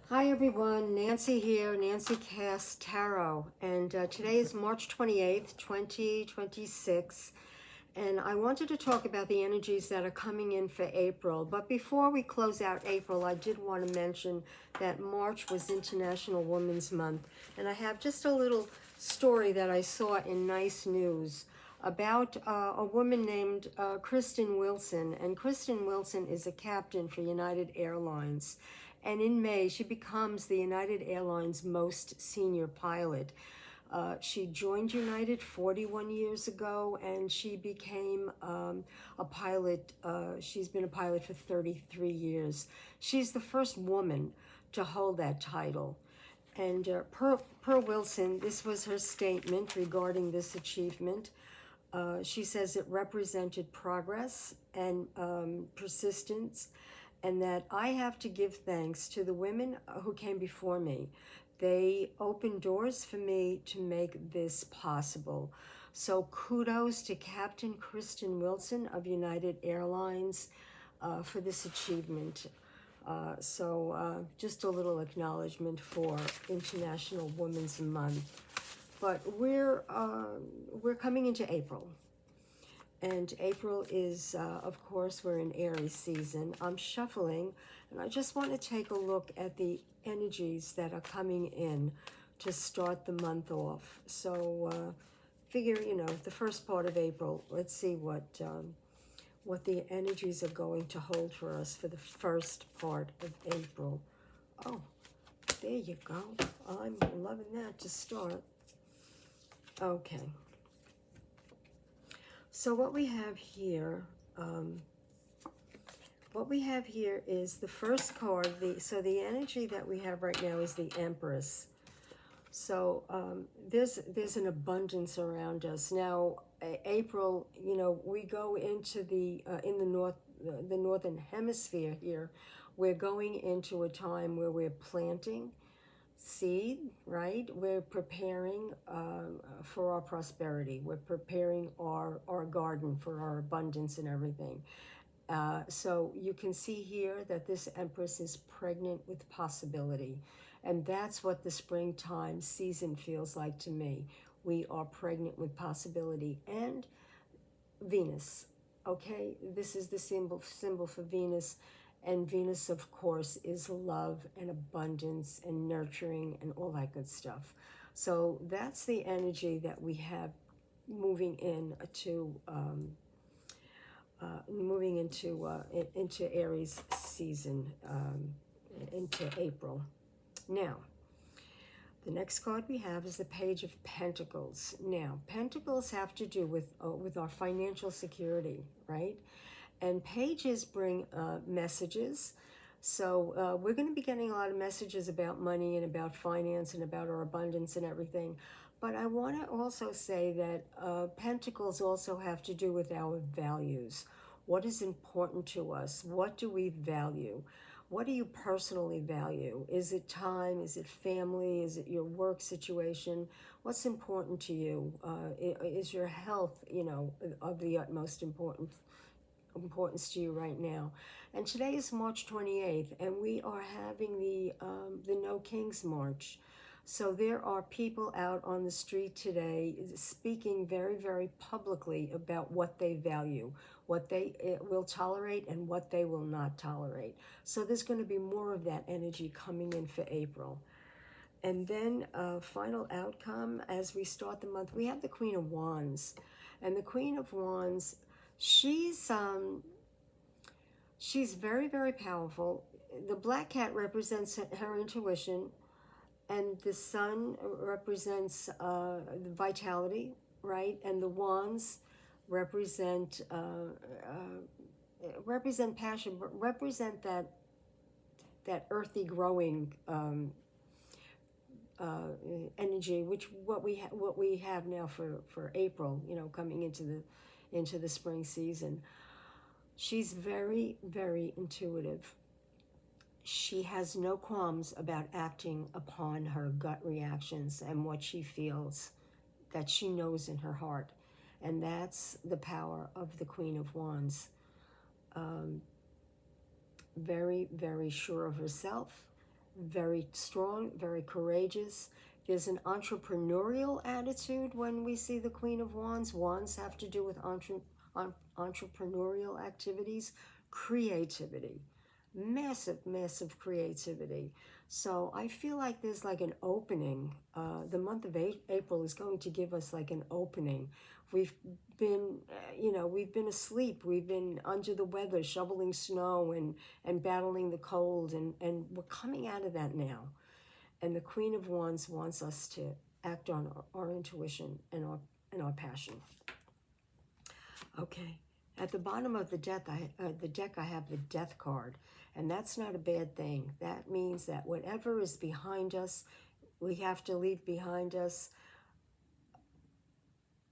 Hi everyone, Nancy here, Nancy Cass Tarot, and today is March 28th, 2026, and I wanted to talk about the energies that are coming in for April. But before we close out April, I did want to mention that March was International Women's Month, and I have just a little story that I saw in Nice News about a woman named Chresten Wilson, and Chresten Wilson is a captain for United Airlines. And in May, she becomes the United Airlines most senior pilot. She joined United 41 years ago, and she became a pilot. She's been a pilot for 33 years. She's the first woman to hold that title. And per Wilson, this was her statement regarding this achievement. She says it represented progress and persistence, and that I have to give thanks to the women who came before me. They opened doors for me to make this possible. So kudos to Captain Chresten Wilson of United Airlines for this achievement. Just a little acknowledgement for International Women's Month. But we're coming into April. And April is, of course, we're in Aries season. I'm shuffling, and I just want to take a look at the energies that are coming in to start the month off. So figure, the first part of April, let's see what the energies are going to hold for us for the first part of April. Oh, there you go. I'm loving that to start. Okay. So what we have here, is the first card. So the energy that we have right now is the Empress. So there's an abundance around us now. April, we go into in the northern hemisphere here. We're going into a time where we're planting seed, right? We're preparing for our prosperity. We're preparing our garden for our abundance and everything. So you can see here that this Empress is pregnant with possibility. And that's what the springtime season feels like to me. We are pregnant with possibility. And Venus, okay? This is the symbol for Venus. And Venus, of course, is love and abundance and nurturing and all that good stuff. So that's the energy that we have moving into Aries season, into April. Now, the next card we have is the Page of Pentacles. Now, Pentacles have to do with our financial security, right? And pages bring messages. So we're going to be getting a lot of messages about money and about finance and about our abundance and everything. But I want to also say that Pentacles also have to do with our values. What is important to us? What do we value? What do you personally value? Is it time? Is it family? Is it your work situation? What's important to you? Is your health, of the utmost importance to you right now? And today is March 28th, and we are having the No Kings March. So there are people out on the street today speaking very, very publicly about what they value, what they will tolerate, and what they will not tolerate. So there's going to be more of that energy coming in for April. And then final outcome, as we start the month, we have the Queen of Wands. And the Queen of Wands, she's very, very powerful. The black cat represents her intuition, and the sun represents vitality, right? And the wands represent passion, but represent that earthy growing energy, which what we have now for April, coming into the spring season. She's very, very intuitive. She has no qualms about acting upon her gut reactions and what she feels, that she knows in her heart. And that's the power of the Queen of Wands. Very, very sure of herself, very strong, very courageous. There's an entrepreneurial attitude when we see the Queen of Wands. Wands have to do with entrepreneurial activities, creativity, massive, massive creativity. So I feel like there's like an opening. The month of April is going to give us like an opening. We've been, we've been asleep. We've been under the weather, shoveling snow and battling the cold, and we're coming out of that now. And the Queen of Wands wants us to act on our intuition and our passion. Okay. At the bottom of the deck, I have the Death card, and that's not a bad thing. That means that whatever is behind us, we have to leave behind us.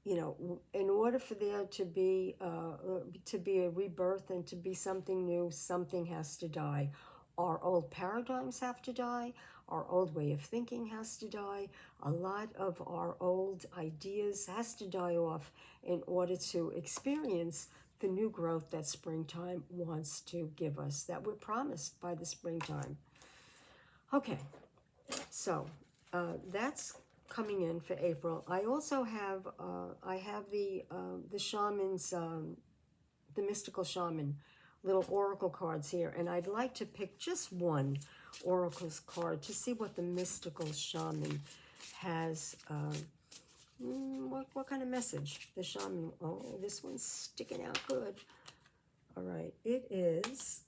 In order for there to be a rebirth and to be something new, something has to die. Our old paradigms have to die. Our old way of thinking has to die. A lot of our old ideas has to die off in order to experience the new growth that springtime wants to give us, that we're promised by the springtime. Okay, so that's coming in for April. I also have the shaman's the mystical shaman little oracle cards here, and I'd like to pick just one oracle's card to see what the mystical shaman has. What kind of message the shaman? Oh, this one's sticking out good. All right, it is.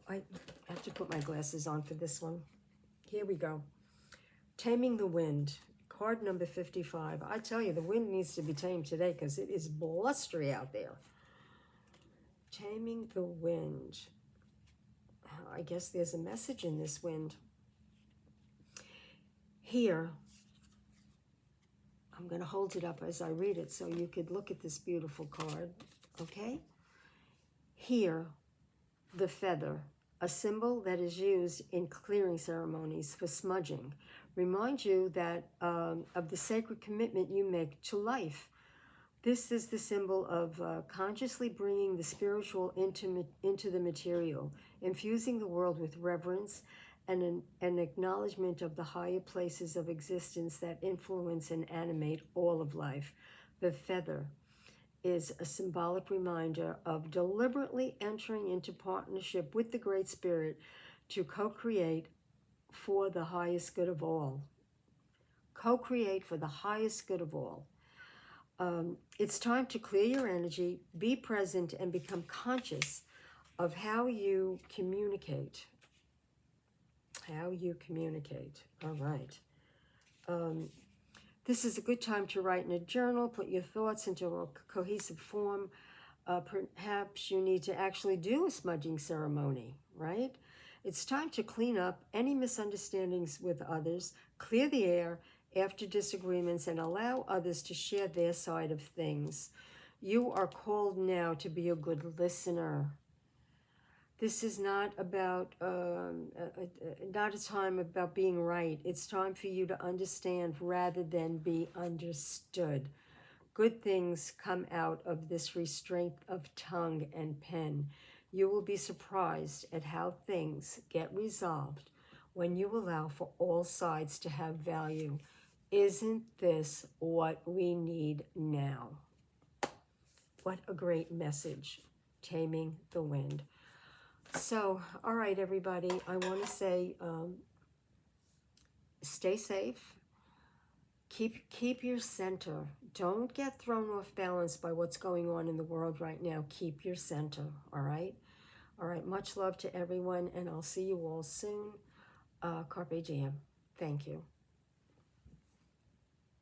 I have to put my glasses on for this one. Here we go. Taming the Wind, card number 55. I tell you, the wind needs to be tamed today because it is blustery out there. Taming the Wind. I guess there's a message in this wind. Here, I'm going to hold it up as I read it so you could look at this beautiful card, okay? Here, the feather, a symbol that is used in clearing ceremonies for smudging, remind you that of the sacred commitment you make to life. This is the symbol of consciously bringing the spiritual into the material, infusing the world with reverence and an acknowledgement of the higher places of existence that influence and animate all of life. The feather is a symbolic reminder of deliberately entering into partnership with the Great Spirit to co-create for the highest good of all. Co-create for the highest good of all. It's time to clear your energy, be present, and become conscious of how you communicate. How you communicate. All right. This is a good time to write in a journal, put your thoughts into a cohesive form. Perhaps you need to actually do a smudging ceremony, right? It's time to clean up any misunderstandings with others, clear the air after disagreements, and allow others to share their side of things. You are called now to be a good listener. This is not about, not a time about being right. It's time for you to understand rather than be understood. Good things come out of this restraint of tongue and pen. You will be surprised at how things get resolved when you allow for all sides to have value. Isn't this what we need now? What a great message. Taming the Wind. So, all right, everybody, I want to say stay safe. Keep your center. Don't get thrown off balance by what's going on in the world right now. Keep your center, all right? All right, much love to everyone, and I'll see you all soon. Carpe diem. Thank you.